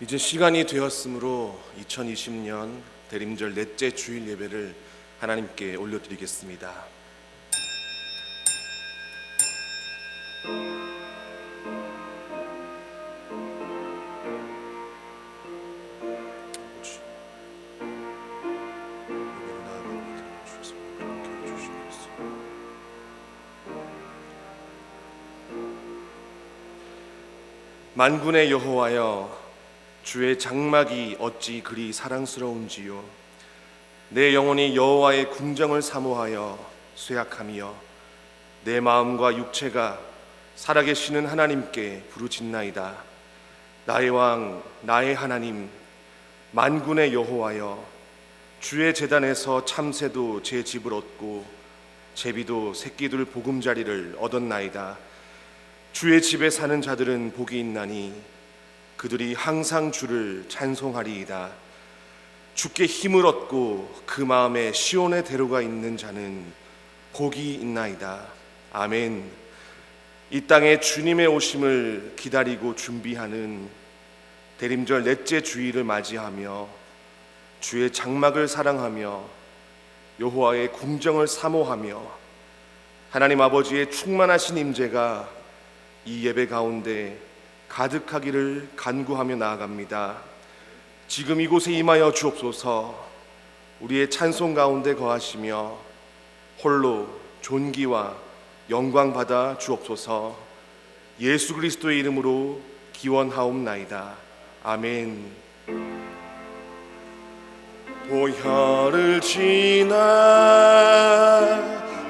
이제 시간이 되었으므로 2020년 대림절 넷째 주일 예배를 하나님께 올려드리겠습니다. 만군의 여호와여, 주의 장막이 어찌 그리 사랑스러운지요. 내 영혼이 여호와의 궁정을 사모하여 쇠약하며 내 마음과 육체가 살아계시는 하나님께 부르짖나이다. 나의 왕, 나의 하나님, 만군의 여호와여, 주의 제단에서 참새도 제 집을 얻고 제비도 새끼들 보금자리를 얻었나이다. 주의 집에 사는 자들은 복이 있나니 그들이 항상 주를 찬송하리이다. 주께 힘을 얻고 그 마음에 시온의 대로가 있는 자는 복이 있나이다. 아멘. 이 땅에 주님의 오심을 기다리고 준비하는 대림절 넷째 주일을 맞이하며 주의 장막을 사랑하며 여호와의 궁정을 사모하며 하나님 아버지의 충만하신 임재가 이 예배 가운데 가득하기를 간구하며 나아갑니다. 지금 이곳에 임하여 주옵소서. 우리의 찬송 가운데 거하시며 홀로 존귀와 영광 받아 주옵소서. 예수 그리스도의 이름으로 기원하옵나이다. 아멘. 보혈을 지나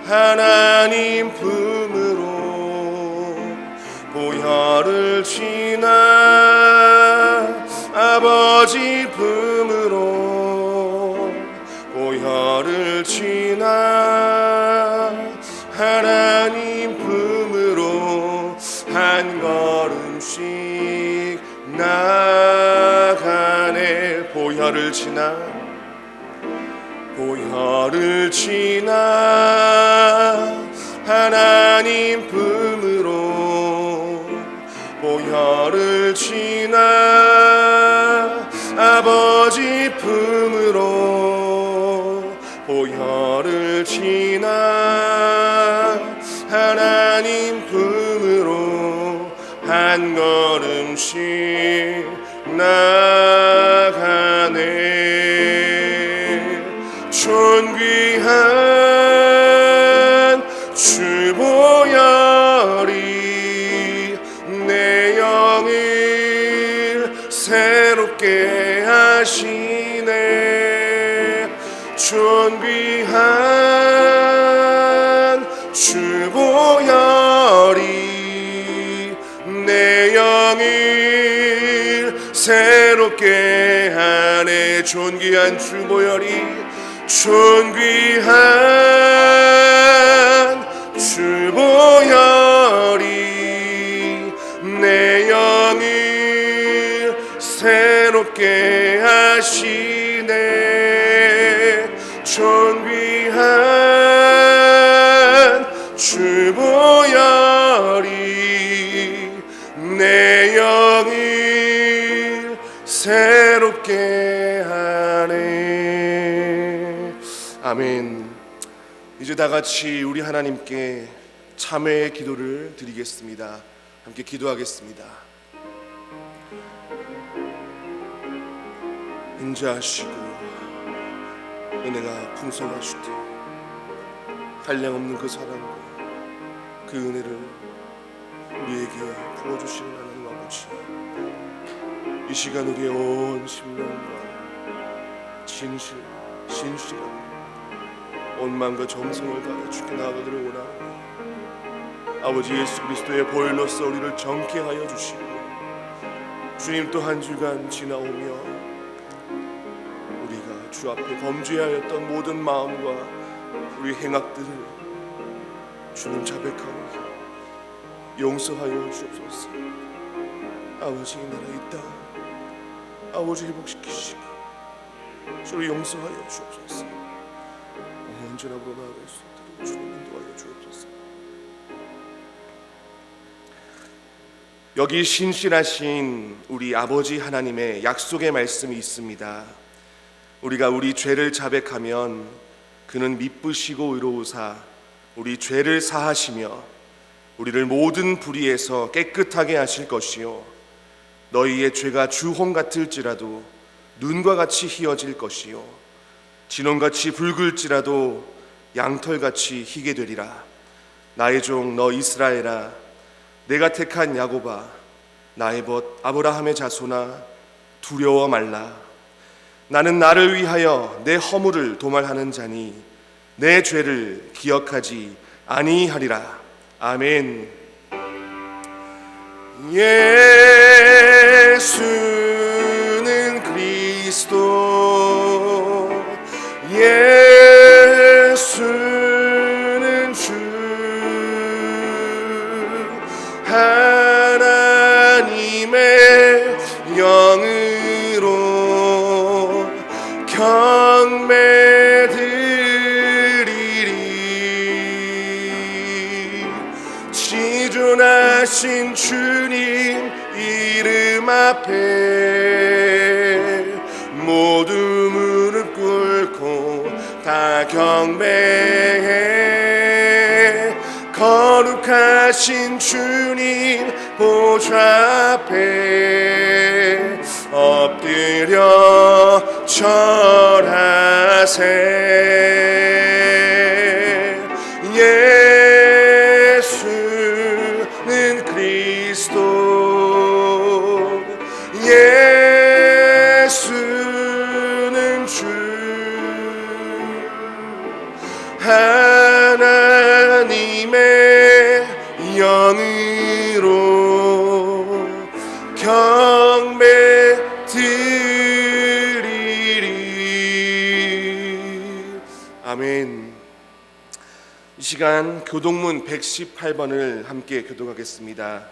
하나님 품으로, 보혈을 지나 아버지 품으로, 보혈을 지나 하나님 품으로 한 걸음씩 나가네. 보혈을 지나, 보혈을 지나 하나님 품으로, 보혈을 지나 아버지 품으로, 보혈을 지나 하나님 품으로 한 걸음씩 나가네. 존귀한 주 보혈이 내 영을 새롭게 하시네. 존귀한 주 보혈이 내 영을 새롭게 하네. 존귀한 주 보혈이, 존귀한 주 보혈이 내 영을 새롭게 하시네. 존귀한 주 보혈이 내 영을 새롭게 하네. 아멘. 이제 다 같이 우리 하나님께 참회의 기도를 드리겠습니다. 함께 기도하겠습니다. 인자하시고 은혜가 풍성하시되 한량없는 그 사랑과 그 은혜를 우리에게 부어주시는 하나님 아버지, 이 시간 우리의 온 심령과 신실하고 온 마음과 정성을 다해 주께 나아가기를 원하오니 아버지 예수 그리스도의 보혈로서 우리를 정케 하여 주시고, 주님 또 한 주간 지나오며 우리가 주 앞에 범죄하였던 모든 마음과 우리 행악들을 주님 자백하오니 용서하여 주옵소서. 아버지, 이 나라 이 땅 아버지 회복시키시고 주를 용서하여 주옵소서. 언제나 그로 나아갈 수 있도록 주님 인도하여 주옵소서. 여기 신실하신 우리 아버지 하나님의 약속의 말씀이 있습니다. 우리가 우리 죄를 자백하면 그는 미쁘시고 의로우사 우리 죄를 사하시며 우리를 모든 불의에서 깨끗하게 하실 것이요 너희의 죄가 주홍 같을지라도 눈과 같이 희어질 것이요 진홍같이 붉을지라도 양털같이 희게 되리라. 나의 종 너 이스라엘아, 내가 택한 야곱아, 나의 벗 아브라함의 자손아, 두려워 말라. 나는 나를 위하여 내 허물을 도말하는 자니 내 죄를 기억하지 아니하리라. 아멘. 예수는 그리스도, 예수는 주, 하나님의 영으로 경배드리리. 지존하신 주님 이름 앞에 모두 무릎 꿇고 다 경배해. 거룩하신 주님 보좌 앞에 엎드려 절하세. 예수는 그리스도, 예수는 주, 하나님의 영으로 경배드리리. 아멘. 이 시간 교동문 118번을 함께 교독하겠습니다.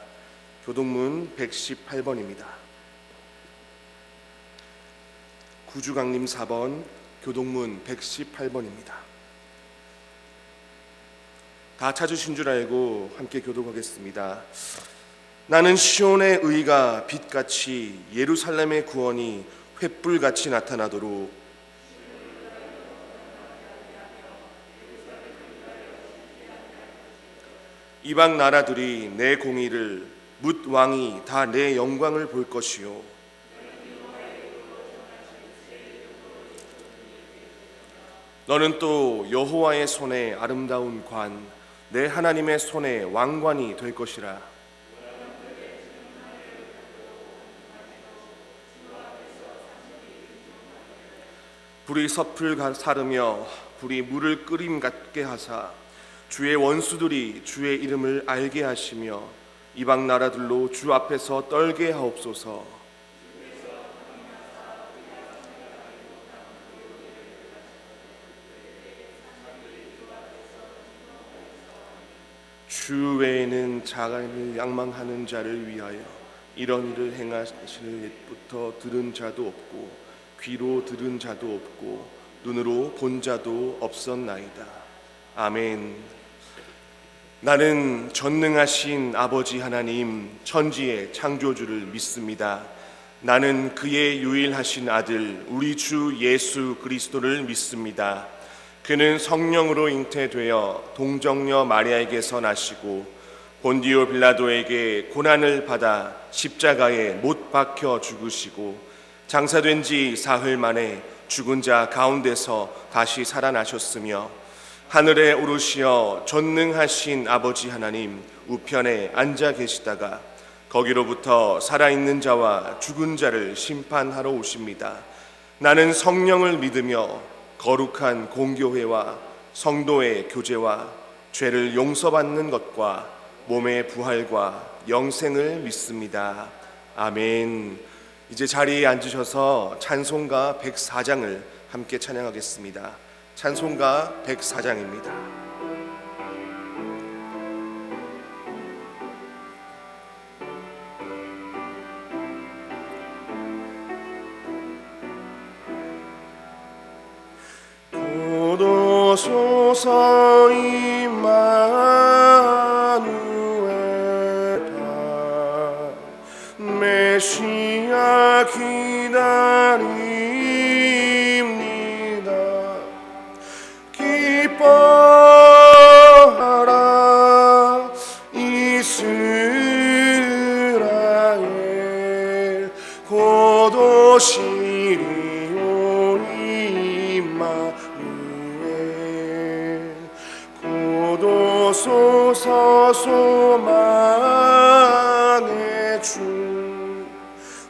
교동문 118번입니다. 구주강림 4번 교동문 118번입니다. 다 찾으신 줄 알고 함께 교독하겠습니다. 나는 시온의 의가 빛같이 예루살렘의 구원이 횃불같이 나타나도록 이방 나라들이 내 공의를 뭇 왕이 다 내 영광을 볼 것이요 너는 또 여호와의 손에 아름다운 관 내 하나님의 손에 왕관이 될 것이라. 불이 섭을 사르며 불이 물을 끓임 같게 하사 주의 원수들이 주의 이름을 알게 하시며 이방 나라들로 주 앞에서 떨게 하옵소서. 주 외에는 자간을 양망하는 자를 위하여 이런 일을 행하시는 옛부터 들은 자도 없고 귀로 들은 자도 없고 눈으로 본 자도 없었나이다. 아멘. 나는 전능하신 아버지 하나님 천지의 창조주를 믿습니다. 나는 그의 유일하신 아들 우리 주 예수 그리스도를 믿습니다. 그는 성령으로 잉태되어 동정녀 마리아에게서 나시고 본디오 빌라도에게 고난을 받아 십자가에 못 박혀 죽으시고 장사된 지 사흘 만에 죽은 자 가운데서 다시 살아나셨으며 하늘에 오르시어 전능하신 아버지 하나님 우편에 앉아 계시다가 거기로부터 살아있는 자와 죽은 자를 심판하러 오십니다. 나는 성령을 믿으며 거룩한 공교회와 성도의 교제와 죄를 용서받는 것과 몸의 부활과 영생을 믿습니다. 아멘. 이제 자리에 앉으셔서 찬송가 104장을 함께 찬양하겠습니다. 찬송가 104장입니다. 소서 임마누엘 기다립니다. 기뻐하라 이스라엘 곧 오시리오 임마누엘 곧 오소서 소망의 주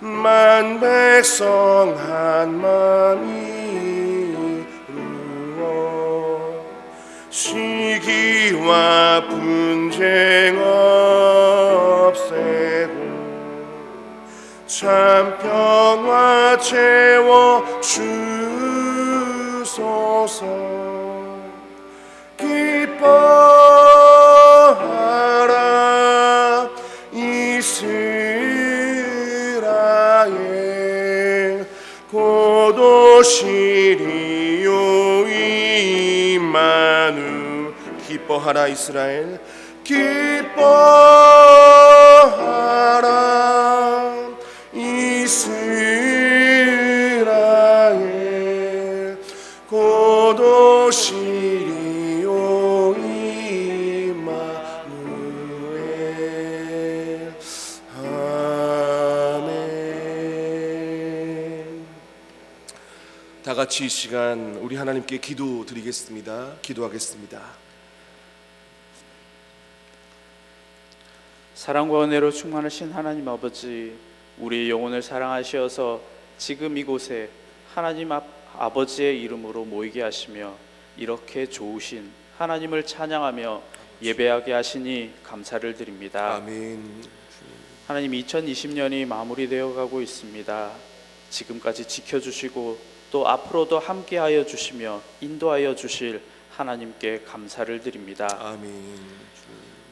만 백성 한 마음이 이루어 시기와 분쟁 없애고 참 평화 채워 주소서. 기뻐하라 이스라엘 곧 오시리오 임마누엘. 기뻐하라 이스라엘 기뻐하라 이스라엘 곧 오시리오 임마누엘. 아멘. 다 같이 이 시간 우리 하나님께 기도드리겠습니다. 기도하겠습니다. 사랑과 은혜로 충만하신 하나님 아버지, 우리의 영혼을 사랑하시어서 지금 이곳에 하나님 아버지의 이름으로 모이게 하시며 이렇게 좋으신 하나님을 찬양하며 예배하게 하시니 감사를 드립니다. 아멘. 하나님, 2020년이 마무리되어 가고 있습니다. 지금까지 지켜주시고 또 앞으로도 함께하여 주시며 인도하여 주실 하나님께 감사를 드립니다. 아멘.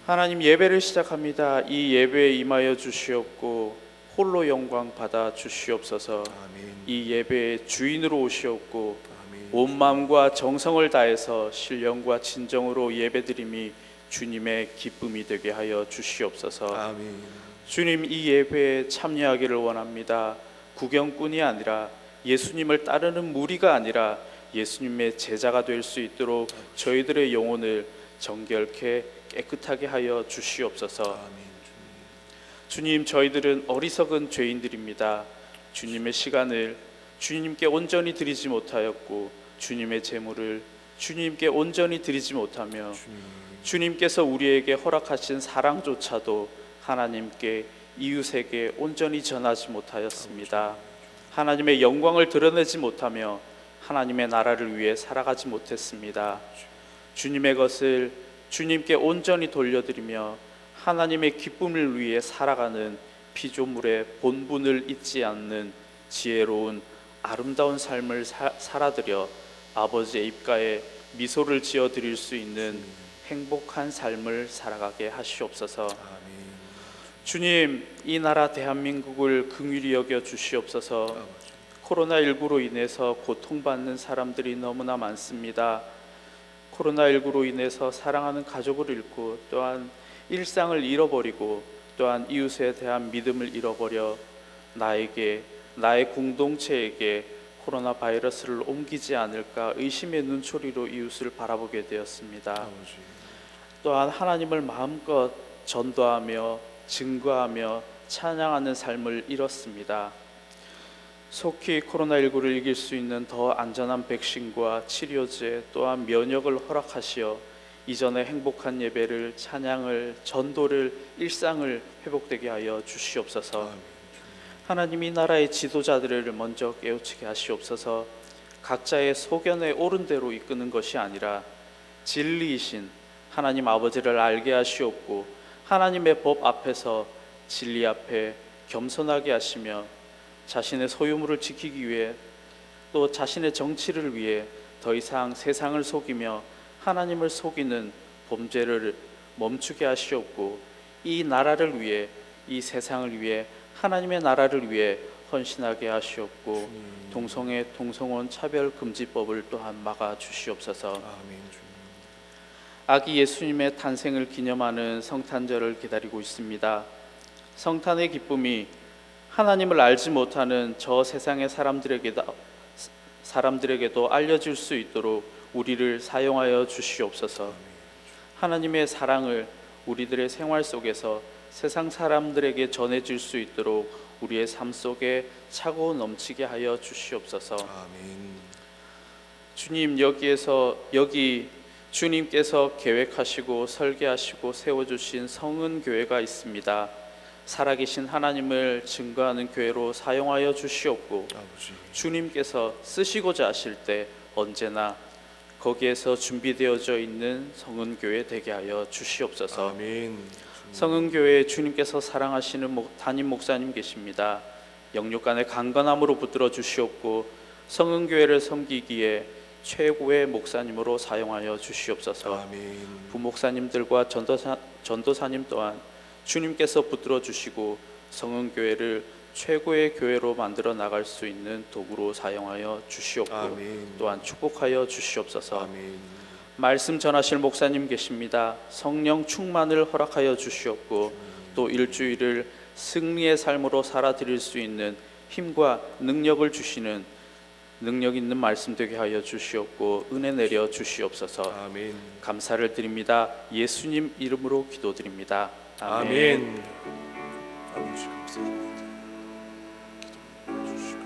하나님, 예배를 시작합니다. 이 예배에 임하여 주시옵고 홀로 영광 받아 주시옵소서. 아멘. 이 예배의 주인으로 오시옵고 아멘. 온 마음과 정성을 다해서 신령과 진정으로 예배드림이 주님의 기쁨이 되게 하여 주시옵소서. 아멘. 주님, 이 예배에 참여하기를 원합니다. 구경꾼이 아니라 예수님을 따르는 무리가 아니라 예수님의 제자가 될 수 있도록 저희들의 영혼을 정결케 깨끗하게 하여 주시옵소서. 아멘. 주님, 저희들은 어리석은 죄인들입니다. 주님의 시간을 주님께 온전히 드리지 못하였고 주님의 재물을 주님께 온전히 드리지 못하며 주님께서 우리에게 허락하신 사랑조차도 하나님께 이웃에게 온전히 전하지 못하였습니다. 하나님의 영광을 드러내지 못하며 하나님의 나라를 위해 살아가지 못했습니다. 주님의 것을 주님께 온전히 돌려드리며 하나님의 기쁨을 위해 살아가는 피조물의 본분을 잊지 않는 지혜로운 아름다운 삶을 살아드려 아버지의 입가에 미소를 지어드릴 수 있는 행복한 삶을 살아가게 하시옵소서. 주님, 이 나라 대한민국을 긍휼히 여겨 주시옵소서. 코로나19로 인해서 고통받는 사람들이 너무나 많습니다. 코로나19로 인해서 사랑하는 가족을 잃고 또한 일상을 잃어버리고 또한 이웃에 대한 믿음을 잃어버려 나에게, 나의 공동체에게 코로나 바이러스를 옮기지 않을까 의심의 눈초리로 이웃을 바라보게 되었습니다. 또한 하나님을 마음껏 전도하며 증거하며 찬양하는 삶을 잃었습니다. 속히 코로나19를 이길 수 있는 더 안전한 백신과 치료제 또한 면역을 허락하시어 이전의 행복한 예배를, 찬양을, 전도를, 일상을 회복되게 하여 주시옵소서. 하나님, 이 나라의 지도자들을 먼저 깨우치게 하시옵소서. 각자의 소견에 옳은 대로 이끄는 것이 아니라 진리이신 하나님 아버지를 알게 하시옵고 하나님의 법 앞에서 진리 앞에 겸손하게 하시며 자신의 소유물을 지키기 위해 또 자신의 정치를 위해 더 이상 세상을 속이며 하나님을 속이는 범죄를 멈추게 하시옵고 이 나라를 위해, 이 세상을 위해, 하나님의 나라를 위해 헌신하게 하시옵고 동성애, 동성혼 차별금지법을 또한 막아 주시옵소서. 아기 예수님의 탄생을 기념하는 성탄절을 기다리고 있습니다. 성탄의 기쁨이 하나님을 알지 못하는 저 세상의 사람들에게도 알려질 수 있도록 우리를 사용하여 주시옵소서. 하나님의 사랑을 우리들의 생활 속에서 세상 사람들에게 전해질 수 있도록 우리의 삶 속에 차고 넘치게 하여 주시옵소서. 아멘. 주님, 여기 주님께서 계획하시고 설계하시고 세워주신 성은교회가 있습니다. 살아계신 하나님을 증거하는 교회로 사용하여 주시옵고, 아버지. 주님께서 쓰시고자 하실 때 언제나 거기에서 준비되어져 있는 성은교회 되게 하여 주시옵소서. 아멘. 성은교회에 주님께서 사랑하시는 담임 목사님 계십니다. 영육간의 강건함으로 붙들어 주시옵고, 성은교회를 섬기기에 최고의 목사님으로 사용하여 주시옵소서. 아멘. 부목사님들과 전도사님 또한 주님께서 붙들어 주시고 성은교회를 최고의 교회로 만들어 나갈 수 있는 도구로 사용하여 주시옵고, 아멘. 또한 축복하여 주시옵소서. 아멘. 말씀 전하실 목사님 계십니다. 성령 충만을 허락하여 주시옵고, 또 일주일을 승리의 삶으로 살아드릴 수 있는 힘과 능력을 주시는 능력 있는 말씀 되게 하여 주시옵고, 은혜 내려 주시옵소서. 아멘. 감사를 드립니다. 예수님 이름으로 기도드립니다. 아멘. 아멘. 아버지 감사합니다. 기도해 주시고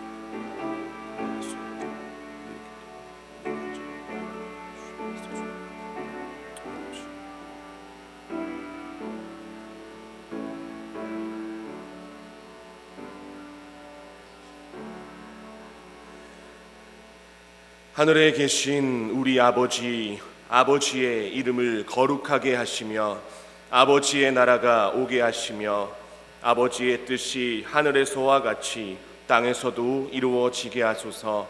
하늘에 계신 우리 아버지의 이름을 거룩하게 하시며 아버지의 나라가 오게 하시며 아버지의 뜻이 하늘에서와 같이 땅에서도 이루어지게 하소서.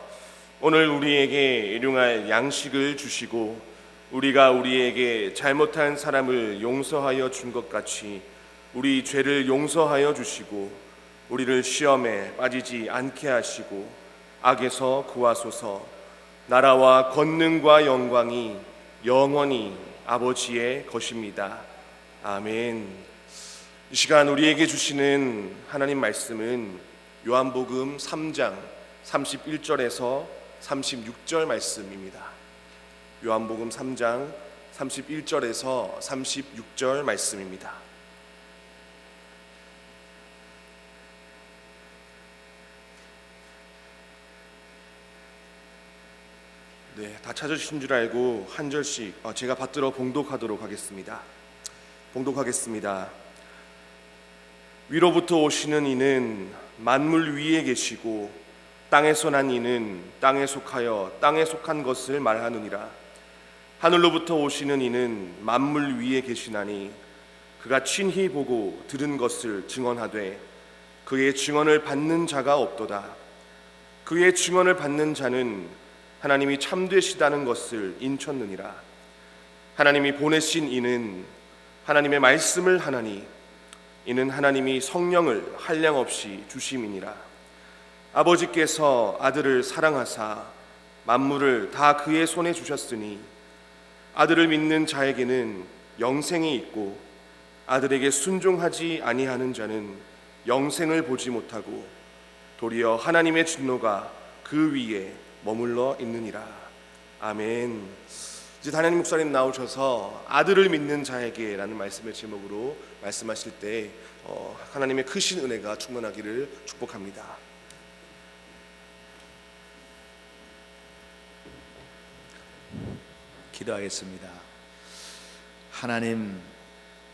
오늘 우리에게 일용할 양식을 주시고 우리가 우리에게 잘못한 사람을 용서하여 준 것 같이 우리 죄를 용서하여 주시고 우리를 시험에 빠지지 않게 하시고 악에서 구하소서. 나라와 권능과 영광이 영원히 아버지의 것입니다. 아멘. 이 시간 우리에게 주시는 하나님 말씀은 요한복음 3장 31절에서 36절 말씀입니다. 요한복음 3장 31절에서 36절 말씀입니다. 네, 다 찾으신 줄 알고 한 절씩 제가 받들어 봉독하도록 하겠습니다. 봉독하겠습니다. 위로부터 오시는 이는 만물 위에 계시고 땅에서 난 이는 땅에 속하여 땅에 속한 것을 말하느니라. 하늘로부터 오시는 이는 만물 위에 계시나니 그가 친히 보고 들은 것을 증언하되 그의 증언을 받는 자가 없도다. 그의 증언을 받는 자는 하나님이 참되시다는 것을 인쳤느니라. 하나님이 보내신 이는 하나님의 말씀을 하나니 이는 하나님이 성령을 한량없이 주심이니라. 아버지께서 아들을 사랑하사 만물을 다 그의 손에 주셨으니 아들을 믿는 자에게는 영생이 있고 아들에게 순종하지 아니하는 자는 영생을 보지 못하고 도리어 하나님의 진노가 그 위에 머물러 있느니라. 아멘. 이제 단양님 목사님 나오셔서 아들을 믿는 자에게 라는 말씀의 제목으로 말씀하실 때 하나님의 크신 은혜가 충만하기를 축복합니다. 기도하겠습니다. 하나님,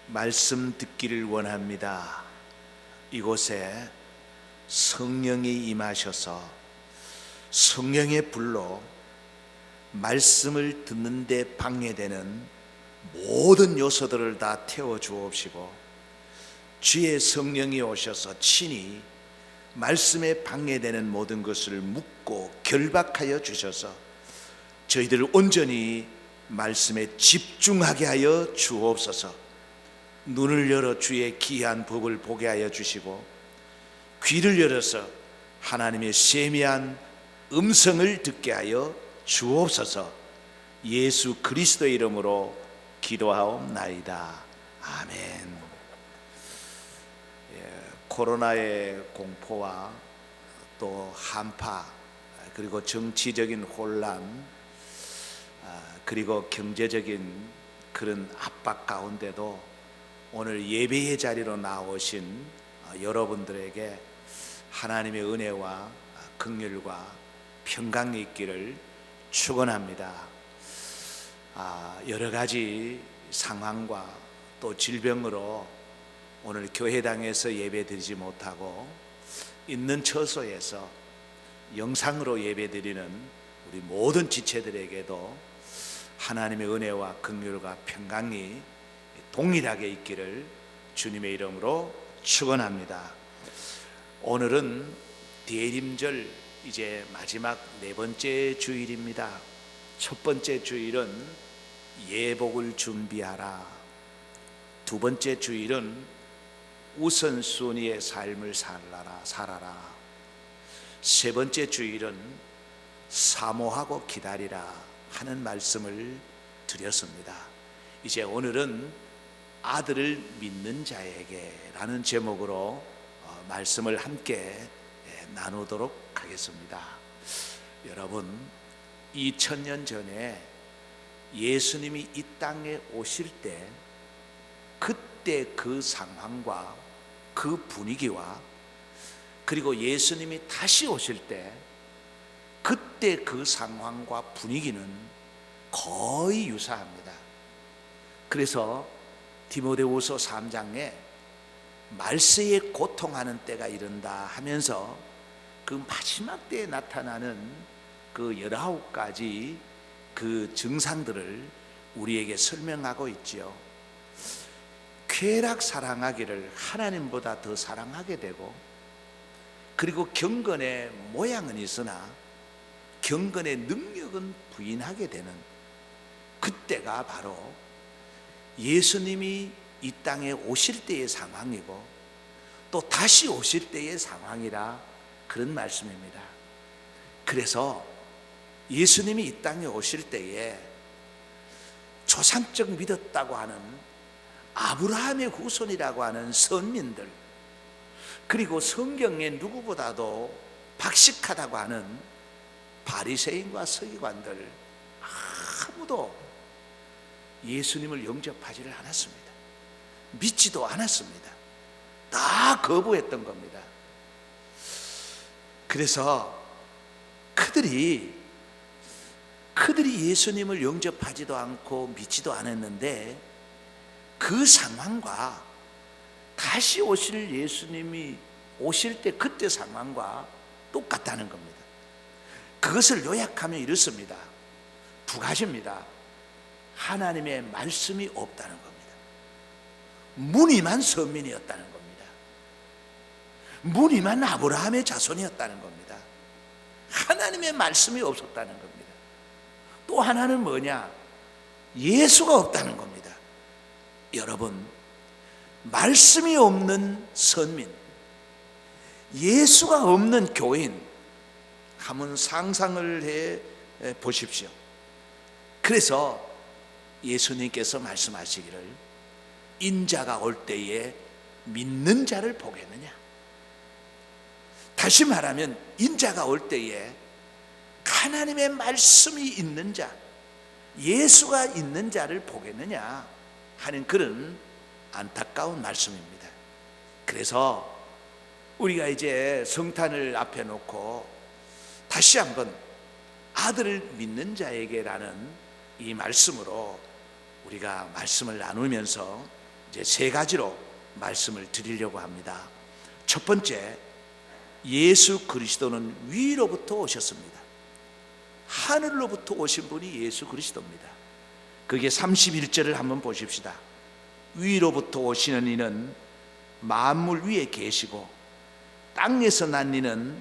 말씀 듣기를 원합니다. 이곳에 성령이 임하셔서 성령의 불로 말씀을 듣는데 방해되는 모든 요소들을 다 태워 주옵시고 주의 성령이 오셔서 친히 말씀에 방해되는 모든 것을 묻고 결박하여 주셔서 저희들을 온전히 말씀에 집중하게 하여 주옵소서. 눈을 열어 주의 귀한 법을 보게 하여 주시고 귀를 열어서 하나님의 세미한 음성을 듣게 하여 주옵소서. 예수 그리스도의 이름으로 기도하옵나이다. 아멘. 코로나의 공포와 또 한파, 그리고 정치적인 혼란, 그리고 경제적인 그런 압박 가운데도 오늘 예배의 자리로 나오신 여러분들에게 하나님의 은혜와 긍휼과 평강이 있기를 축원합니다. 여러 가지 상황과 또 질병으로 오늘 교회당에서 예배드리지 못하고 있는 처소에서 영상으로 예배드리는 우리 모든 지체들에게도 하나님의 은혜와 긍휼과 평강이 동일하게 있기를 주님의 이름으로 축원합니다. 오늘은 대림절 이제 마지막 네 번째 주일입니다. 첫 번째 주일은 예복을 준비하라. 두 번째 주일은 우선순위의 삶을 살아라. 세 번째 주일은 사모하고 기다리라 하는 말씀을 드렸습니다. 이제 오늘은 아들을 믿는 자에게 라는 제목으로 말씀을 함께 나누도록 하겠습니다. 여러분, 2000년 전에 예수님이 이 땅에 오실 때 그때 그 상황과 그 분위기와 그리고 예수님이 다시 오실 때 그때 그 상황과 분위기는 거의 유사합니다. 그래서 디모데후서 3장에 말세에 고통하는 때가 이른다 하면서 그 마지막 때에 나타나는 그 19가지 그 증상들을 우리에게 설명하고 있지요. 쾌락 사랑하기를 하나님보다 더 사랑하게 되고, 그리고 경건의 모양은 있으나 경건의 능력은 부인하게 되는 그때가 바로 예수님이 이 땅에 오실 때의 상황이고 또 다시 오실 때의 상황이라 그런 말씀입니다. 그래서 예수님이 이 땅에 오실 때에 조상적 믿었다고 하는 아브라함의 후손이라고 하는 선민들, 그리고 성경에 누구보다도 박식하다고 하는 바리새인과 서기관들, 아무도 예수님을 영접하지를 않았습니다. 믿지도 않았습니다. 다 거부했던 겁니다. 그래서 그들이 예수님을 영접하지도 않고 믿지도 않았는데 그 상황과 다시 오실 예수님이 오실 때 그때 상황과 똑같다는 겁니다. 그것을 요약하면 이렇습니다. 두 가지입니다. 하나님의 말씀이 없다는 겁니다. 무늬만 선민이었다는 겁니다. 무늬만 아브라함의 자손이었다는 겁니다. 하나님의 말씀이 없었다는 겁니다. 또 하나는 뭐냐? 예수가 없다는 겁니다. 여러분, 말씀이 없는 선민, 예수가 없는 교인, 한번 상상을 해 보십시오. 그래서 예수님께서 말씀하시기를 인자가 올 때에 믿는 자를 보겠느냐. 다시 말하면 인자가 올 때에 하나님의 말씀이 있는 자, 예수가 있는 자를 보겠느냐 하는 그런 안타까운 말씀입니다. 그래서 우리가 이제 성탄을 앞에 놓고 다시 한번 아들을 믿는 자에게라는 이 말씀으로 우리가 말씀을 나누면서 이제 세 가지로 말씀을 드리려고 합니다. 첫 번째, 예수 그리스도는 위로부터 오셨습니다. 하늘로부터 오신 분이 예수 그리스도입니다. 그게 31절을 한번 보십시다. 위로부터 오시는 이는 만물 위에 계시고 땅에서 난 이는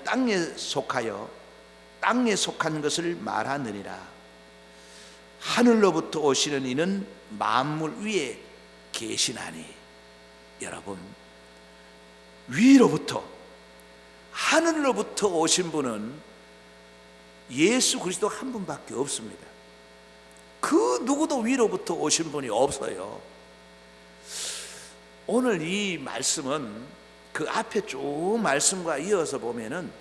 땅에 속하여 땅에 속한 것을 말하느니라. 하늘로부터 오시는 이는 만물 위에 계시나니. 여러분, 위로부터 하늘로부터 오신 분은 예수 그리스도 한 분밖에 없습니다. 그 누구도 위로부터 오신 분이 없어요. 오늘 이 말씀은 그 앞에 쭉 말씀과 이어서 보면은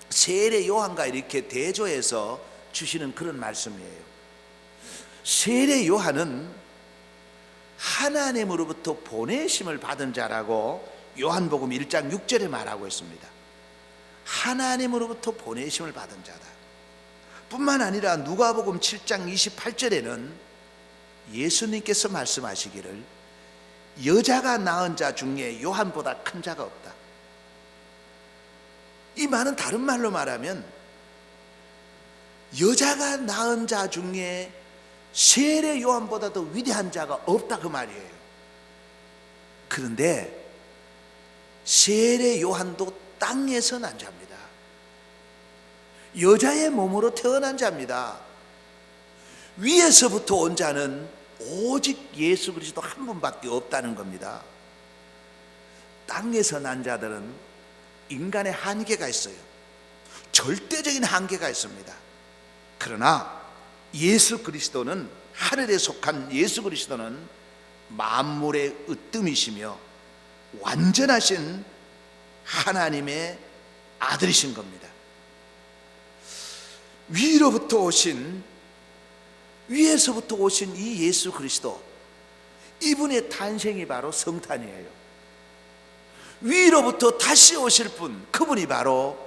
세례 요한과 이렇게 대조해서 주시는 그런 말씀이에요. 세례 요한은 하나님으로부터 보내심을 받은 자라고 요한복음 1장 6절에 말하고 있습니다. 하나님으로부터 보내심을 받은 자다. 뿐만 아니라 누가복음 7장 28절에는 예수님께서 말씀하시기를 여자가 낳은 자 중에 요한보다 큰 자가 없다. 이 말은 다른 말로 말하면 여자가 낳은 자 중에 세례 요한보다 더 위대한 자가 없다 그 말이에요. 그런데 세례 요한도 땅에서 난 자입니다. 여자의 몸으로 태어난 자입니다. 위에서부터 온 자는 오직 예수 그리스도 한 분밖에 없다는 겁니다. 땅에서 난 자들은 인간의 한계가 있어요. 절대적인 한계가 있습니다. 그러나 예수 그리스도는, 하늘에 속한 예수 그리스도는 만물의 으뜸이시며 완전하신 하나님의 아들이신 겁니다. 위로부터 오신, 위에서부터 오신 이 예수 그리스도, 이분의 탄생이 바로 성탄이에요. 위로부터 다시 오실 분, 그분이 바로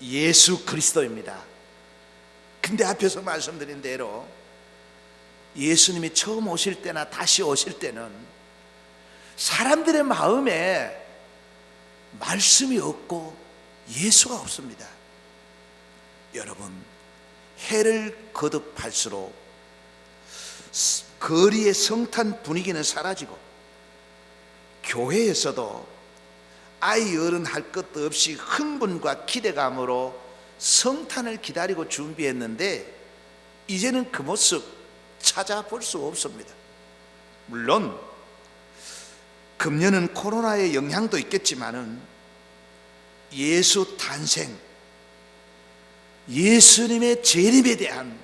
예수 그리스도입니다. 근데 앞에서 말씀드린 대로 예수님이 처음 오실 때나 다시 오실 때는 사람들의 마음에 말씀이 없고 예수가 없습니다. 여러분, 해를 거듭할수록 거리의 성탄 분위기는 사라지고 교회에서도 아이 어른 할 것도 없이 흥분과 기대감으로 성탄을 기다리고 준비했는데 이제는 그 모습 찾아볼 수 없습니다. 물론 금년은 코로나의 영향도 있겠지만은 예수 탄생, 예수님의 재림에 대한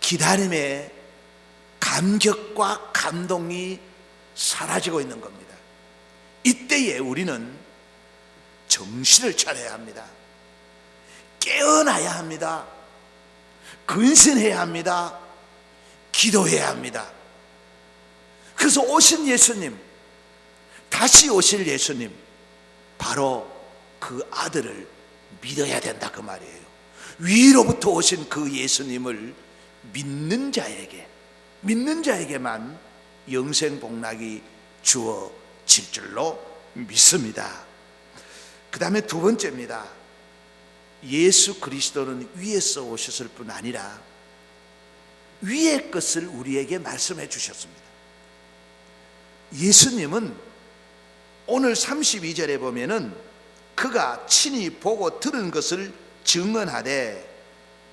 기다림의 감격과 감동이 사라지고 있는 겁니다. 이때에 우리는 정신을 차려야 합니다. 깨어나야 합니다. 근신해야 합니다. 기도해야 합니다. 그래서 오신 예수님, 다시 오실 예수님, 바로 그 아들을 믿어야 된다 그 말이에요. 위로부터 오신 그 예수님을 믿는 자에게만 영생 복락이 주어질 줄로 믿습니다. 그 다음에 두 번째입니다. 예수 그리스도는 위에서 오셨을 뿐 아니라 위의 것을 우리에게 말씀해 주셨습니다. 예수님은 오늘 32절에 보면은 그가 친히 보고 들은 것을 증언하되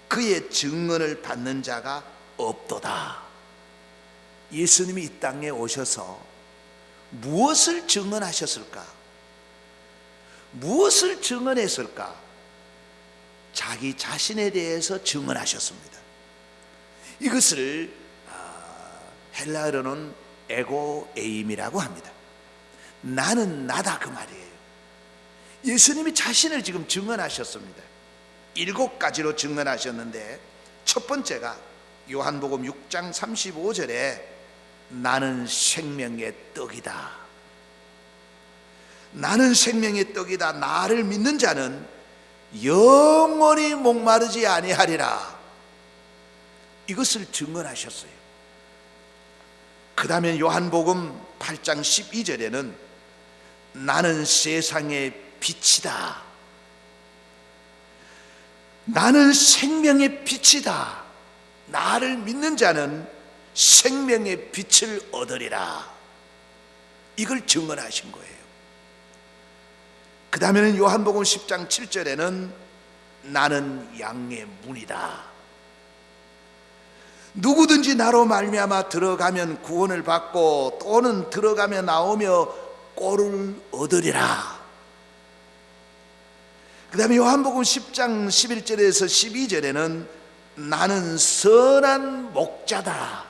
그의 증언을 받는 자가 없도다. 예수님이 이 땅에 오셔서 무엇을 증언하셨을까? 무엇을 증언했을까? 자기 자신에 대해서 증언하셨습니다. 이것을 헬라어로는 에고에임이라고 합니다. 나는 나다 그 말이에요. 예수님이 자신을 지금 증언하셨습니다. 7가지로 증언하셨는데 첫 번째가 요한복음 6장 35절에 나는 생명의 떡이다. 나는 생명의 떡이다. 나를 믿는 자는 영원히 목마르지 아니하리라. 이것을 증언하셨어요. 그 다음에 요한복음 8장 12절에는 나는 세상의 빛이다. 나는 생명의 빛이다. 나를 믿는 자는 생명의 빛을 얻으리라. 이걸 증언하신 거예요. 그 다음에는 요한복음 10장 7절에는 나는 양의 문이다. 누구든지 나로 말미암아 들어가면 구원을 받고 또는 들어가며 나오며 꼴을 얻으리라. 그 다음에 요한복음 10장 11절에서 12절에는 나는 선한 목자다.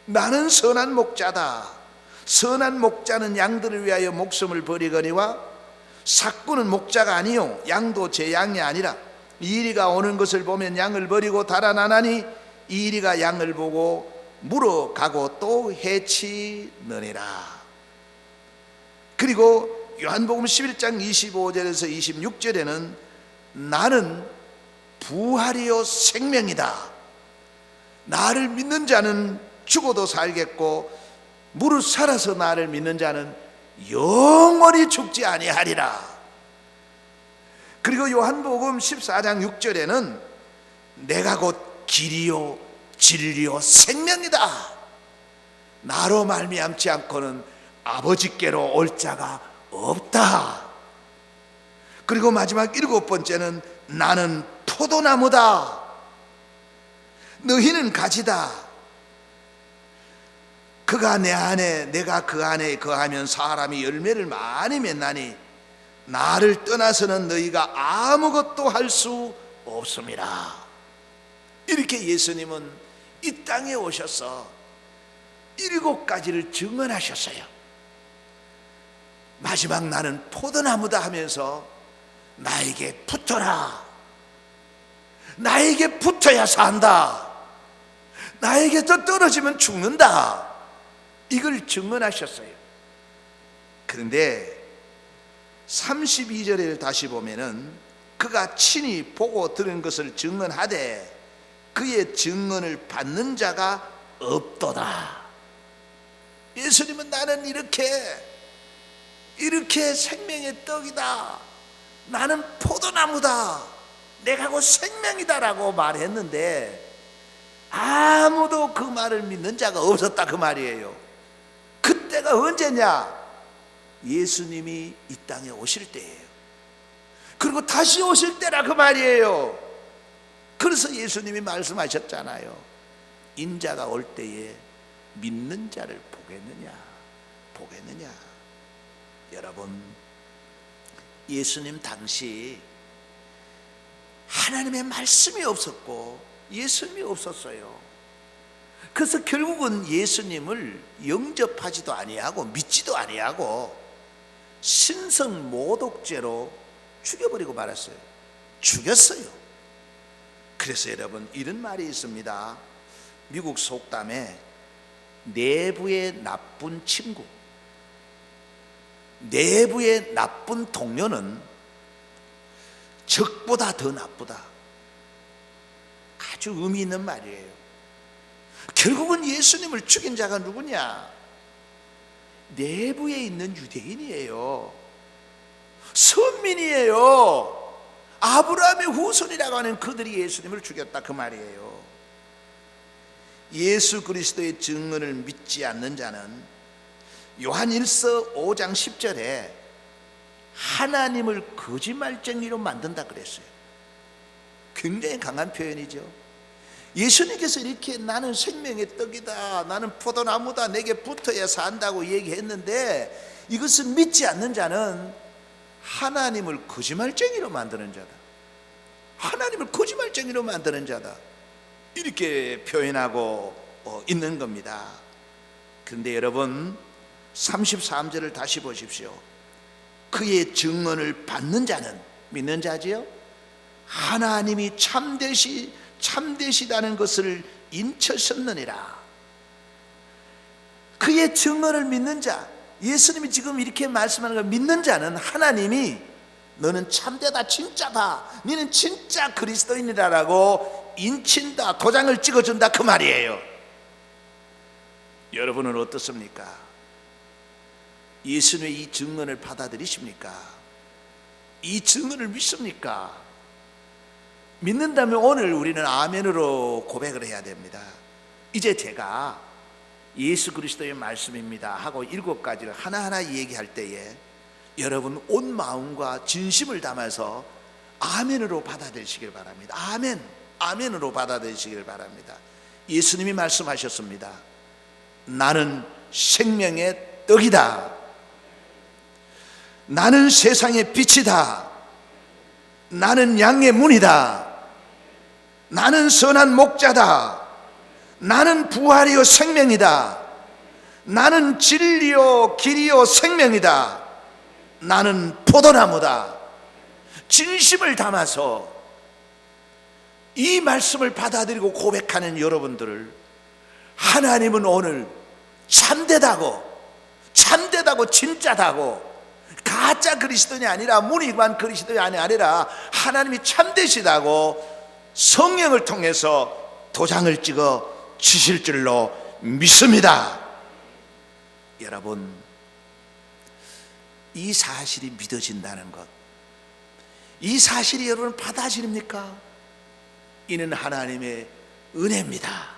나는 선한 목자다. 선한 목자는 양들을 위하여 목숨을 버리거니와 삭구는 목자가 아니요 양도 제 양이 아니라 이리가 오는 것을 보면 양을 버리고 달아나나니 이리가 양을 보고 물어가고 또 해치느니라. 그리고 요한복음 11장 25절에서 26절에는 나는 부활이요 생명이다. 나를 믿는 자는 죽어도 살겠고 무릇 살아서 나를 믿는 자는 영원히 죽지 아니하리라. 그리고 요한복음 14장 6절에는 내가 곧 길이요 진리요 생명이다. 나로 말미암지 않고는 아버지께로 올 자가 없다. 그리고 마지막 7번째는 나는 포도나무다. 너희는 가지다. 그가 내 안에 내가 그 안에 거하면 사람이 열매를 많이 맺나니 나를 떠나서는 너희가 아무것도 할 수 없습니다. 이렇게 예수님은 이 땅에 오셔서 7가지를 증언하셨어요. 마지막 나는 포도나무다 하면서 나에게 붙어라. 나에게 붙어야 산다. 나에게 더 떨어지면 죽는다. 이걸 증언하셨어요. 그런데 32절을 다시 보면은 그가 친히 보고 들은 것을 증언하되 그의 증언을 받는 자가 없도다. 예수님은 나는 이렇게 생명의 떡이다. 나는 포도나무다. 내가 곧 생명이다라고 말했는데 아무도 그 말을 믿는 자가 없었다 그 말이에요. 그때가 언제냐? 예수님이 이 땅에 오실 때예요. 그리고 다시 오실 때라 그 말이에요. 그래서 예수님이 말씀하셨잖아요. 인자가 올 때에 믿는 자를 보겠느냐. 여러분, 예수님 당시 하나님의 말씀이 없었고 예수님이 없었어요. 그래서 결국은 예수님을 영접하지도 아니하고 믿지도 아니하고 신성 모독죄로 죽여버리고 말았어요. 죽였어요. 그래서 여러분, 이런 말이 있습니다. 미국 속담에 내부의 나쁜 친구, 내부의 나쁜 동료는 적보다 더 나쁘다. 아주 의미 있는 말이에요. 결국은 예수님을 죽인 자가 누구냐? 내부에 있는 유대인이에요. 선민이에요. 아브라함의 후손이라고 하는 그들이 예수님을 죽였다 그 말이에요. 예수 그리스도의 증언을 믿지 않는 자는 요한일서 5장 10절에 하나님을 거짓말쟁이로 만든다 그랬어요. 굉장히 강한 표현이죠. 예수님께서 이렇게 나는 생명의 떡이다, 나는 포도나무다, 내게 붙어야 산다고 얘기했는데 이것을 믿지 않는 자는 하나님을 거짓말쟁이로 만드는 자다. 하나님을 거짓말쟁이로 만드는 자다. 이렇게 표현하고 있는 겁니다. 그런데 여러분 33절을 다시 보십시오. 그의 증언을 받는 자는 믿는 자지요? 하나님이 참되시다는 것을 인쳐섰느니라. 그의 증언을 믿는 자, 예수님이 지금 이렇게 말씀하는 걸 믿는 자는 하나님이 너는 참되다, 진짜다, 너는 진짜 그리스도인이라고 인친다, 도장을 찍어준다 그 말이에요. 여러분은 어떻습니까? 예수님의 이 증언을 받아들이십니까? 이 증언을 믿습니까? 믿는다면 오늘 우리는 아멘으로 고백을 해야 됩니다. 이제 제가 예수 그리스도의 말씀입니다 하고 7가지를 하나하나 얘기할 때에 여러분 온 마음과 진심을 담아서 아멘으로 받아들이시길 바랍니다. 아멘, 아멘으로 받아들이시길 바랍니다. 예수님이 말씀하셨습니다. 나는 생명의 떡이다. 나는 세상의 빛이다. 나는 양의 문이다. 나는 선한 목자다. 나는 부활이요 생명이다. 나는 진리요 길이요 생명이다. 나는 포도나무다. 진심을 담아서 이 말씀을 받아들이고 고백하는 여러분들을 하나님은 오늘 참되다고 진짜다고, 가짜 그리스도인이 아니라 무늬만 그리스도인이 아니라 하나님이 참되시다고 성령을 통해서 도장을 찍어 주실 줄로 믿습니다. 여러분, 이 사실이 믿어진다는 것, 이 사실이 여러분 받아지십니까? 이는 하나님의 은혜입니다.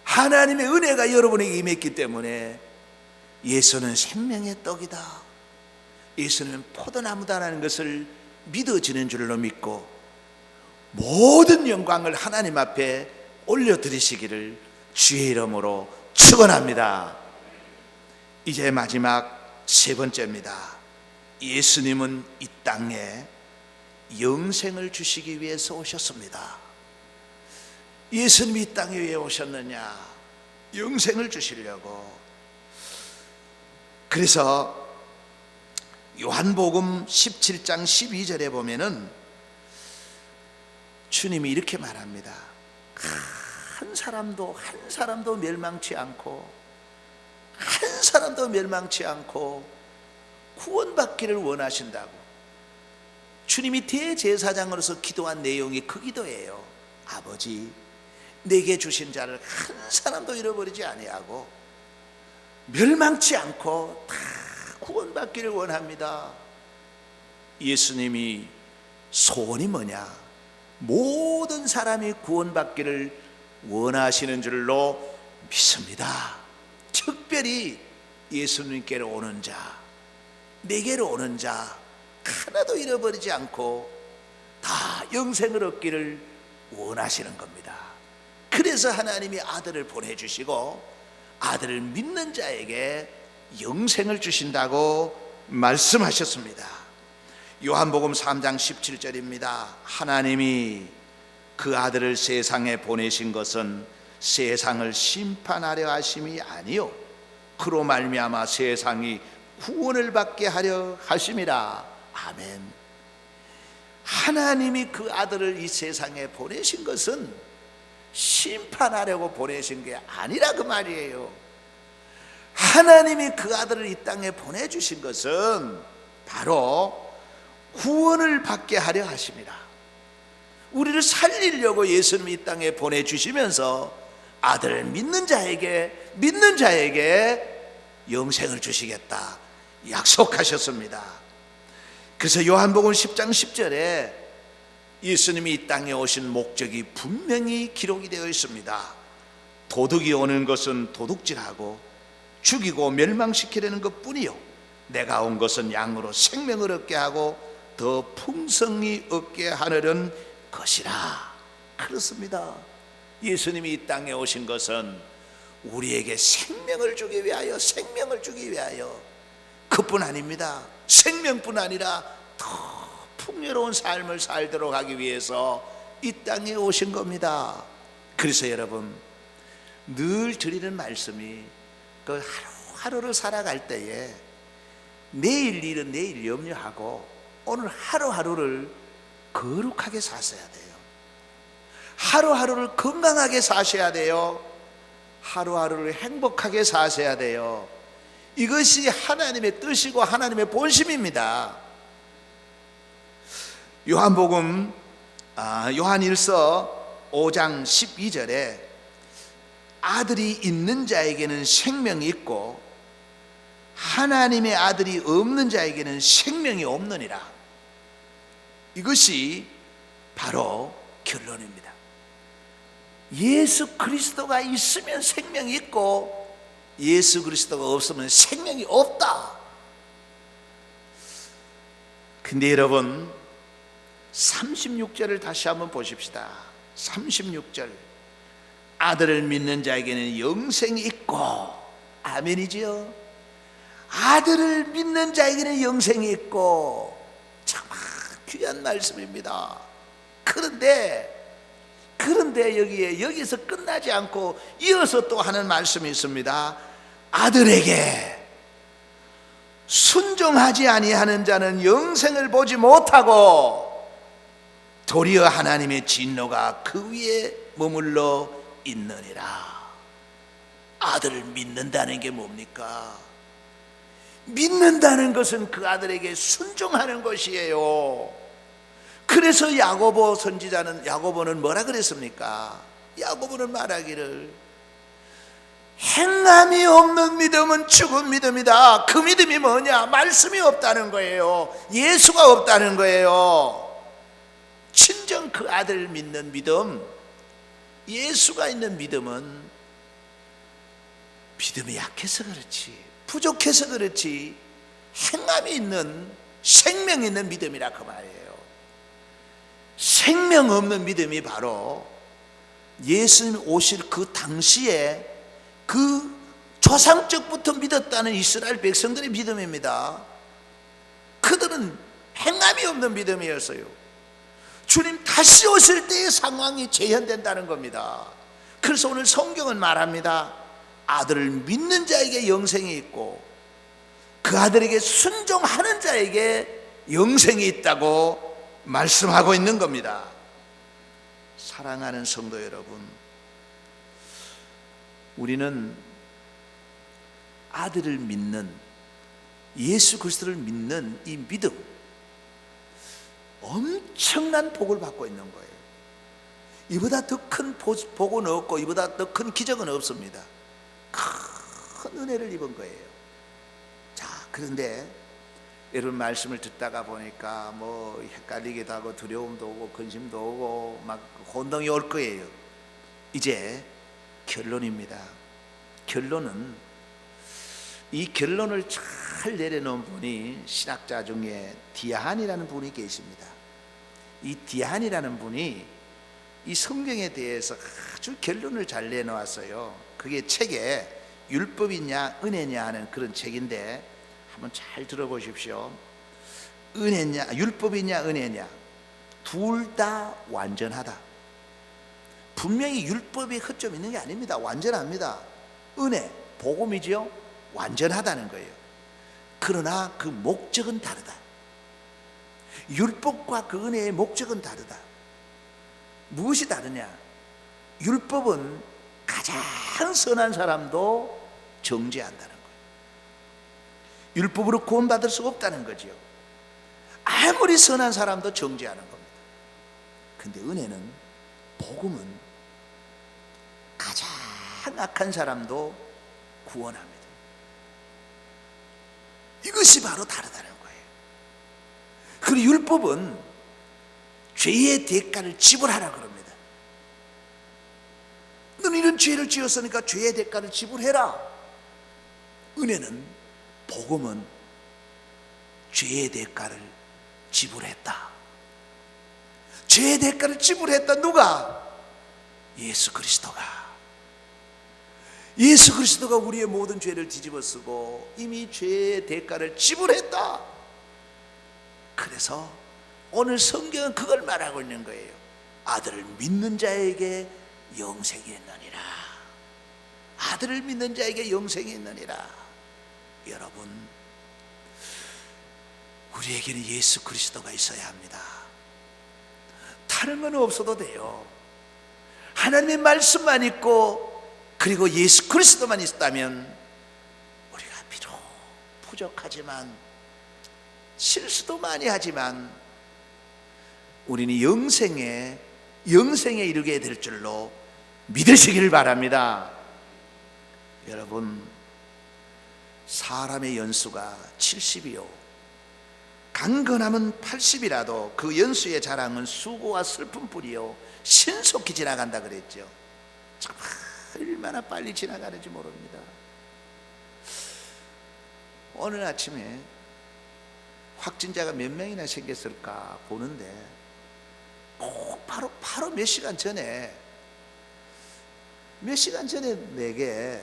하나님의 은혜가 여러분에게 임했기 때문에 예수는 생명의 떡이다, 예수는 포도나무다라는 것을 믿어지는 줄로 믿고 모든 영광을 하나님 앞에 올려드리시기를 주의 이름으로 축원합니다. 이제 마지막 세 번째입니다. 예수님은 이 땅에 영생을 주시기 위해서 오셨습니다. 예수님이 이 땅에 왜 오셨느냐? 영생을 주시려고. 그래서 요한복음 17장 12절에 보면은 주님이 이렇게 말합니다. 한 사람도 멸망치 않고 구원받기를 원하신다고. 주님이 대제사장으로서 기도한 내용이 그 기도예요. 아버지, 내게 주신 자를 한 사람도 잃어버리지 아니하고 멸망치 않고 다 구원받기를 원합니다. 예수님이 소원이 뭐냐? 모든 사람이 구원받기를 원하시는 줄로 믿습니다. 특별히 예수님께로 오는 자, 내게로 오는 자 하나도 잃어버리지 않고 다 영생을 얻기를 원하시는 겁니다. 그래서 하나님이 아들을 보내주시고 아들을 믿는 자에게 영생을 주신다고 말씀하셨습니다. 요한복음 3장 17절입니다. 하나님이 그 아들을 세상에 보내신 것은 세상을 심판하려 하심이 아니요 그로 말미암아 세상이 구원을 받게 하려 하심이라. 아멘. 하나님이 그 아들을 이 세상에 보내신 것은 심판하려고 보내신 게 아니라 그 말이에요. 하나님이 그 아들을 이 땅에 보내주신 것은 바로 구원을 받게 하려 하십니다. 우리를 살리려고 예수님이 이 땅에 보내주시면서 아들을 믿는 자에게 영생을 주시겠다 약속하셨습니다. 그래서 요한복음 10장 10절에 예수님이 이 땅에 오신 목적이 분명히 기록이 되어 있습니다. 도둑이 오는 것은 도둑질하고 죽이고 멸망시키려는 것뿐이요 내가 온 것은 양으로 생명을 얻게 하고 더 풍성히 얻게 하려는 것이라. 그렇습니다. 예수님이 이 땅에 오신 것은 우리에게 생명을 주기 위하여 그뿐 아닙니다. 생명뿐 아니라 더 풍요로운 삶을 살도록 하기 위해서 이 땅에 오신 겁니다. 그래서 여러분 늘 드리는 말씀이 그 하루하루를 살아갈 때에 내일 일은 내일 염려하고 오늘 하루하루를 거룩하게 사셔야 돼요. 하루하루를 건강하게 사셔야 돼요. 하루하루를 행복하게 사셔야 돼요. 이것이 하나님의 뜻이고 하나님의 본심입니다. 요한복음 요한일서 5장 12절에 아들이 있는 자에게는 생명이 있고 하나님의 아들이 없는 자에게는 생명이 없느니라. 이것이 바로 결론입니다. 예수 그리스도가 있으면 생명이 있고 예수 그리스도가 없으면 생명이 없다. 근데 여러분 36절을 다시 한번 보십시다. 36절 아들을 믿는 자에게는 영생이 있고 아멘이지요. 아들을 믿는 자에게는 영생이 있고 참 귀한 말씀입니다. 그런데 여기서 끝나지 않고 이어서 또 하는 말씀이 있습니다. 아들에게 순종하지 아니하는 자는 영생을 보지 못하고 도리어 하나님의 진노가 그 위에 머물러 있느니라. 아들을 믿는다는 게 뭡니까? 믿는다는 것은 그 아들에게 순종하는 것이에요. 그래서 야고보 선지자는, 야고보는 뭐라 그랬습니까? 야고보는 말하기를 행함이 없는 믿음은 죽은 믿음이다. 그 믿음이 뭐냐? 말씀이 없다는 거예요. 예수가 없다는 거예요. 친정 그 아들을 믿는 믿음, 예수가 있는 믿음은 믿음이 약해서 그렇지, 부족해서 그렇지, 행함이 있는, 생명 있는 믿음이라 그 말이에요. 생명 없는 믿음이 바로 예수님 오실 그 당시에 그 조상적부터 믿었다는 이스라엘 백성들의 믿음입니다. 그들은 행함이 없는 믿음이었어요. 주님 다시 오실 때의 상황이 재현된다는 겁니다. 그래서 오늘 성경은 말합니다. 아들을 믿는 자에게 영생이 있고 그 아들에게 순종하는 자에게 영생이 있다고 말씀하고 있는 겁니다. 사랑하는 성도 여러분, 우리는 아들을 믿는, 예수 그리스도를 믿는 이 믿음, 엄청난 복을 받고 있는 거예요. 이보다 더 큰 복은 없고 이보다 더 큰 기적은 없습니다. 큰 은혜를 입은 거예요. 자, 그런데 여러분 말씀을 듣다가 보니까 뭐 헷갈리기도 하고 두려움도 오고 근심도 오고 막 혼동이 올 거예요. 이제 결론입니다. 결론은, 이 결론을 잘 내려놓은 분이 신학자 중에 디아한이라는 분이 계십니다. 이 디아한이라는 분이 이 성경에 대해서 아주 결론을 잘 내놓았어요. 그게 책에 율법이냐 은혜냐 하는 그런 책인데 한번 잘 들어보십시오. 은혜냐, 율법이냐 은혜냐, 둘 다 완전하다. 분명히 율법에 허점이 있는 게 아닙니다. 완전합니다. 은혜, 복음이지요, 완전하다는 거예요. 그러나 그 목적은 다르다. 율법과 그 은혜의 목적은 다르다. 무엇이 다르냐? 율법은 가장 선한 사람도 정죄한다는 거예요. 율법으로 구원받을 수 없다는 거죠. 아무리 선한 사람도 정죄하는 겁니다. 근데 은혜는, 복음은 가장 악한 사람도 구원합니다. 이것이 바로 다르다는 거예요. 그리고 율법은 죄의 대가를 지불하라 그럽니다. 너는 이런 죄를 지었으니까 죄의 대가를 지불해라. 은혜는, 복음은 죄의 대가를 지불했다. 죄의 대가를 지불했다. 누가? 예수 그리스도가. 예수 그리스도가 우리의 모든 죄를 뒤집어 쓰고 이미 죄의 대가를 지불했다. 그래서 오늘 성경은 그걸 말하고 있는 거예요. 아들을 믿는 자에게 영생이 있느니라. 아들을 믿는 자에게 영생이 있느니라. 여러분, 우리에게는 예수 그리스도가 있어야 합니다. 다른 건 없어도 돼요. 하나님의 말씀만 있고 그리고 예수 그리스도만 있다면 우리가 비록 부족하지만, 실수도 많이 하지만 우리는 영생에 이르게 될 줄로 믿으시기를 바랍니다. 여러분, 사람의 연수가 70이요 강건함은 80이라도 그 연수의 자랑은 수고와 슬픔뿐이요 신속히 지나간다 그랬죠. 참 얼마나 빨리 지나가는지 모릅니다. 오늘 아침에 확진자가 몇 명이나 생겼을까 보는데 꼭 바로 몇 시간 전에 내게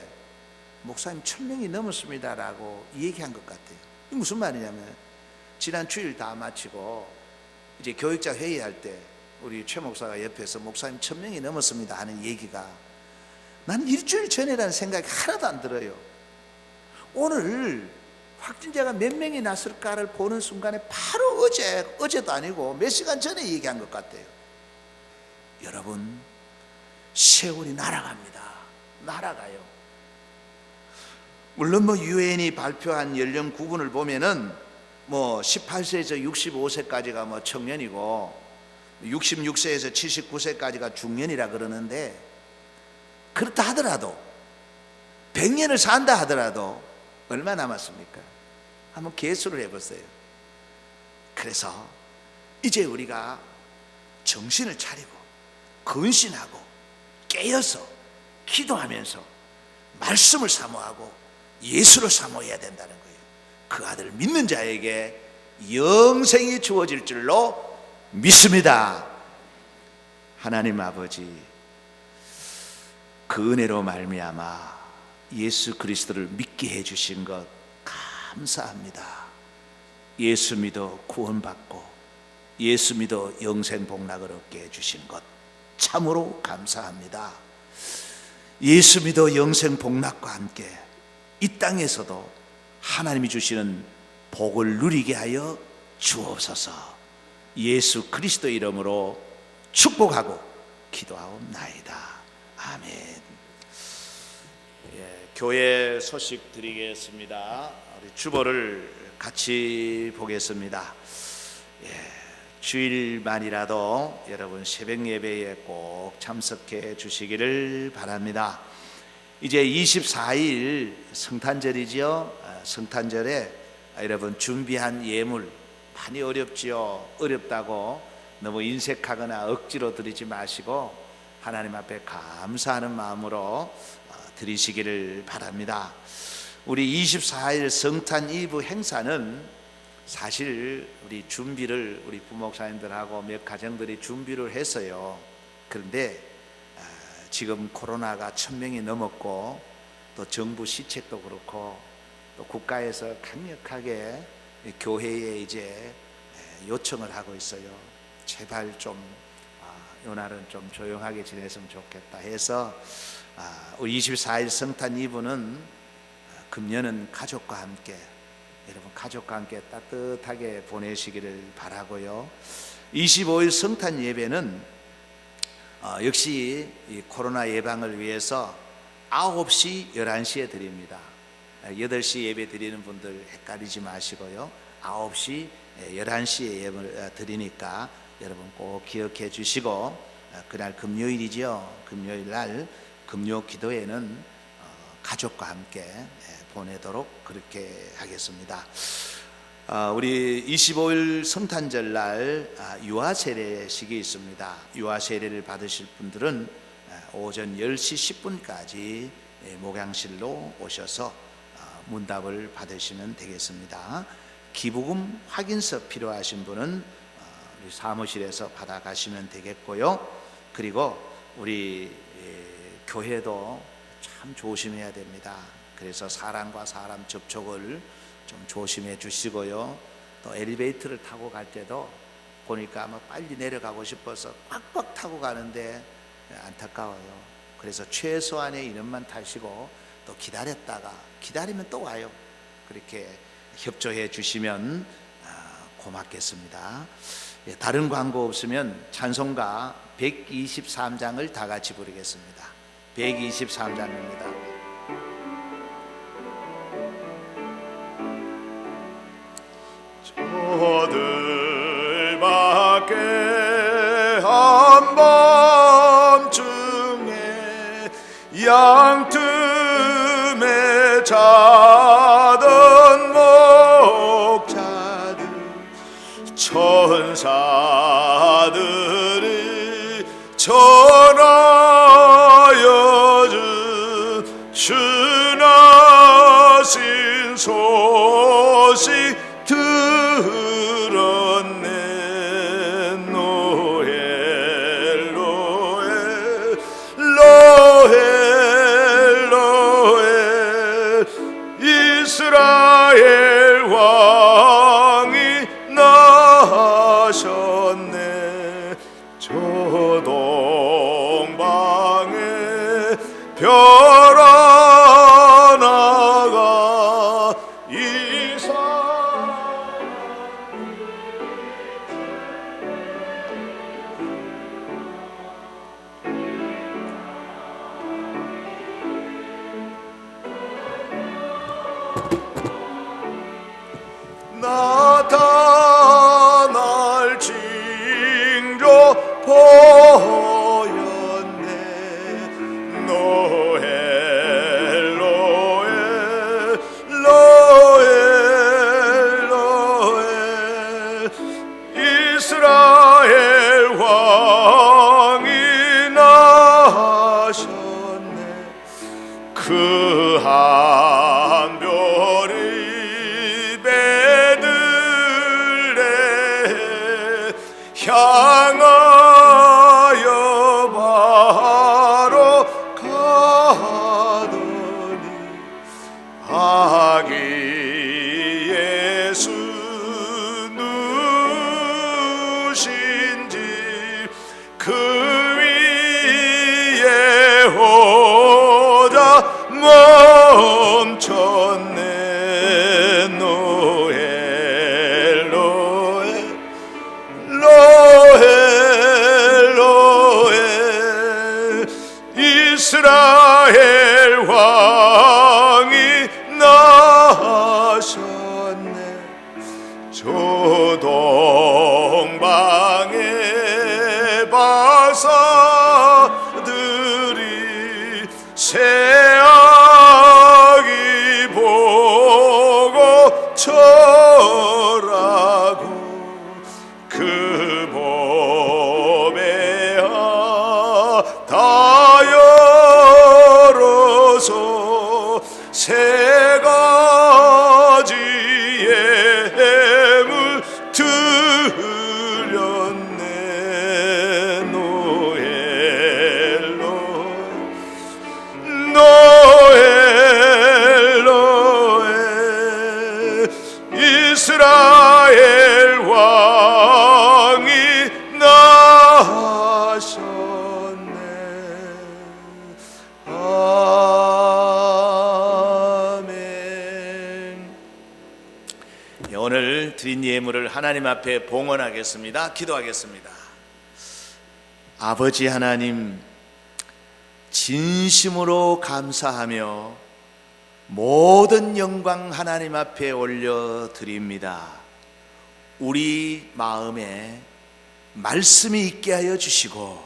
목사님 1000명이 넘었습니다라고 얘기한 것 같아요. 이게 무슨 말이냐면, 지난 주일 다 마치고 이제 교육자 회의할 때 우리 최 목사가 옆에서 목사님 1000명이 넘었습니다 하는 얘기가, 난 일주일 전이라는 생각이 하나도 안 들어요. 오늘 확진자가 몇 명이 났을까를 보는 순간에 바로 어제도 아니고 몇 시간 전에 얘기한 것 같아요. 여러분, 세월이 날아갑니다. 날아가요. 물론 유엔이 발표한 연령 구분을 보면은 18세에서 65세까지가 청년이고 66세에서 79세까지가 중년이라 그러는데, 그렇다 하더라도 100년을 산다 하더라도 얼마 남았습니까? 한번 계수를 해보세요. 그래서 이제 우리가 정신을 차리고 근신하고 깨어서 기도하면서 말씀을 사모하고 예수를 사모해야 된다는 거예요. 그 아들을 믿는 자에게 영생이 주어질 줄로 믿습니다. 하나님 아버지, 그 은혜로 말미암아 예수 그리스도를 믿게 해주신 것 감사합니다. 예수 믿어 구원받고 예수 믿어 영생 복락을 얻게 해주신 것 참으로 감사합니다. 예수 믿어 영생 복락과 함께 이 땅에서도 하나님이 주시는 복을 누리게 하여 주옵소서. 예수 그리스도 이름으로 축복하고 기도하옵나이다. 아멘. 교회 소식 드리겠습니다. 우리 주보를 같이 보겠습니다. 주일만이라도 여러분 새벽 예배에 꼭 참석해 주시기를 바랍니다. 이제 24일 성탄절이지요. 성탄절에 여러분 준비한 예물 많이 어렵지요. 어렵다고 너무 인색하거나 억지로 드리지 마시고 하나님 앞에 감사하는 마음으로 드리시기를 바랍니다. 우리 24일 성탄 이브 행사는 사실 우리 준비를 우리 부목사님들하고 몇 가정들이 준비를 했어요. 그런데 지금 코로나가 1000명이 넘었고 또 정부 시책도 그렇고 또 국가에서 강력하게 교회에 이제 요청을 하고 있어요. 제발 좀 이날은 좀 조용하게 지냈으면 좋겠다 해서 우리 24일 성탄 이브는 금년은 가족과 함께, 여러분 가족과 함께 따뜻하게 보내시기를 바라고요. 25일 성탄 예배는 역시 이 코로나 예방을 위해서 9시, 11시에 드립니다. 8시 예배 드리는 분들 헷갈리지 마시고요. 9시, 11시에 예배를 드리니까 여러분 꼭 기억해 주시고, 그날 금요일이죠. 금요일 날 금요 기도회는 가족과 함께 보내도록 그렇게 하겠습니다. 우리 25일 성탄절 날 유아 세례식이 있습니다. 유아 세례를 받으실 분들은 오전 10시 10분까지 목양실로 오셔서 문답을 받으시면 되겠습니다. 기부금 확인서 필요하신 분은 우리 사무실에서 받아가시면 되겠고요. 그리고 우리 교회도 참 조심해야 됩니다. 그래서 사람과 사람 접촉을 좀 조심해 주시고요. 또 엘리베이터를 타고 갈 때도 보니까 빨리 내려가고 싶어서 꽉꽉 타고 가는데 안타까워요. 그래서 최소한의 인원만 타시고 또 기다리면 또 와요. 그렇게 협조해 주시면 고맙겠습니다. 다른 광고 없으면 찬송가 123장을 다 같이 부르겠습니다. 123장입니다. 저들밖에 한밤중에 양틈에 자던 목자들 천사들이 전하여 준 순하신 소식 들었네. 노엘 노엘 노엘 노엘 이스라엘 왕이 나셨네. 저 동방에 별 하나가 향하여 바로 가더니 아기 예수 누신 집 그 위에 오자 멈췄네. 노엘 노엘 노엘 노엘 이스라엘 왕이 나셨네. 조동방의 바사들이 새아기 보고 절하고 그 봄에 다 열어서 세 가지의 해물 들렸네. 노엘 노엘 노엘 이스라엘 왕이 나셨네. 아멘. 오늘 드린 예물을 하나님 앞에 봉헌하겠습니다. 기도하겠습니다. 아버지 하나님, 진심으로 감사하며 모든 영광 하나님 앞에 올려드립니다. 우리 마음에 말씀이 있게 하여 주시고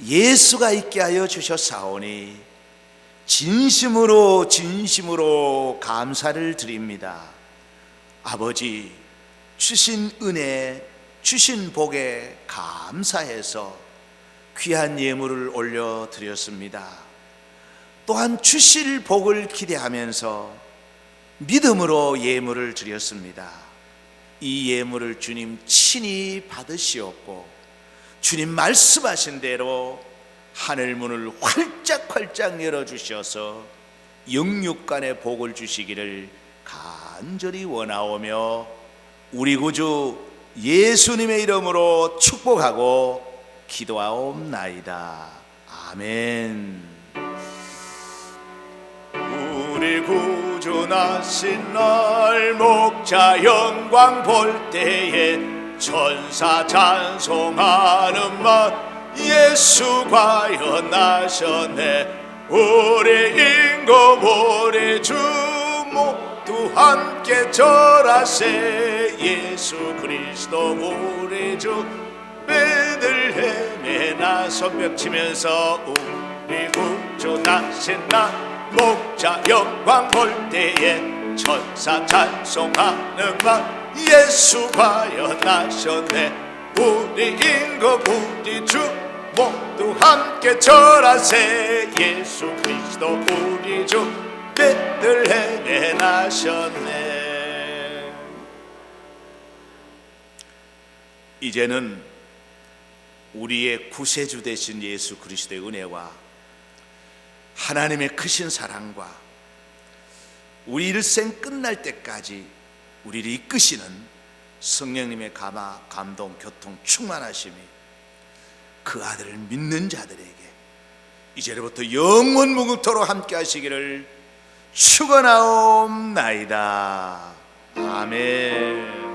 예수가 있게 하여 주셨사오니 진심으로 감사를 드립니다. 아버지, 주신 은혜, 주신 복에 감사해서 귀한 예물을 올려드렸습니다. 또한 주실 복을 기대하면서 믿음으로 예물을 드렸습니다. 이 예물을 주님 친히 받으시옵고 주님 말씀하신 대로 하늘문을 활짝활짝 열어주셔서 영육간의 복을 주시기를 간절히 원하오며 우리 구주 예수님의 이름으로 축복하고 기도하옵나이다. 아멘. 우리 구주 나신 날 목자 영광 볼 때에 천사 찬송하는 맛 예수 과연 나셨네. 우리 임금 우리 주 모두 함께 절하세. 예수 그리스도 우리 주 베들레헴에 나서 벽치면서 우리 구주 나신 날 목자 영광 볼 때에 천사 찬송하는 맛 예수 과연 나셨네. 우리 임금 우리 주 모두 함께 절하세. 예수 그리스도 우리 주 베들레헴에 나셨네. 이제는 우리의 구세주 되신 예수 그리스도의 은혜와 하나님의 크신 사랑과 우리 일생 끝날 때까지 우리를 이끄시는 성령님의 감동, 교통, 충만하심이 그 아들을 믿는 자들에게 이제로부터 영원 무궁토록 함께 하시기를 축원하옵나이다. 아멘.